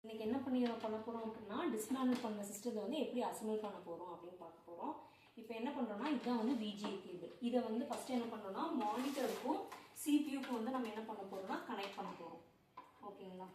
இன்னைக்கு என்ன பண்ண போகிறோம் அப்படின்னா டிஸ்மேண்டில் பண்ண சிஸ்டத்தை வந்து எப்படி அசம்பிள் பண்ண போகிறோம் அப்படின்னு பார்க்க போகிறோம். இப்போ என்ன பண்ணுறோம்னா இதுதான் வந்து VGA கேபிள். இதை வந்து ஃபஸ்ட்டு என்ன பண்ணுறோம்னா மானிட்டருக்கும் CPUக்கும் வந்து நம்ம என்ன பண்ண போகிறோம்னா கனெக்ட் பண்ண போகிறோம். ஓகேங்களா?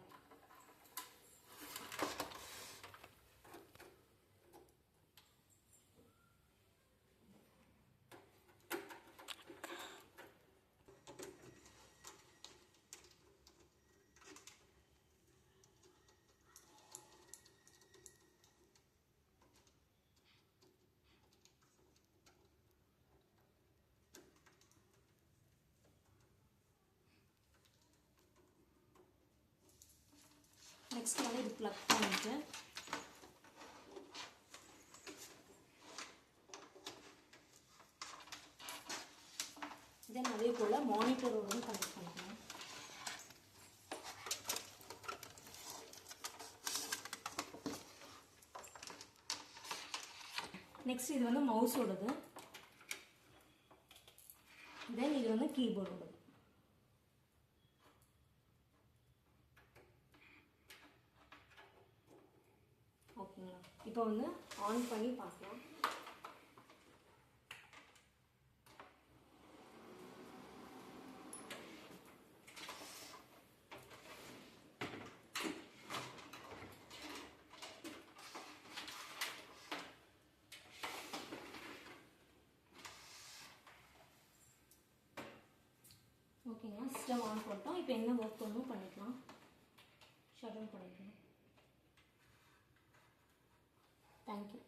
நெக்ஸ்ட் வந்து இது ப்ளக் பண்ணிட்டு தென் அதே போல் மானிட்டரோட கனெக்ட் பண்ணிக்கலாம். நெக்ஸ்ட் இது வந்து மவுஸோடது, தென் இது வந்து கீபோர்டோடது. ஓகேங்களா? இப்போ வந்து ஆன் பண்ணி பார்க்கலாம். ஓகேங்களா? சிஸ்டம் ஆன் பண்ணிட்டோம். இப்போ என்ன ஒர்க் பண்ணணும் பண்ணிக்கலாம். ஷட் டவுன் பண்ணிக்கலாம். தேங்க்யூ.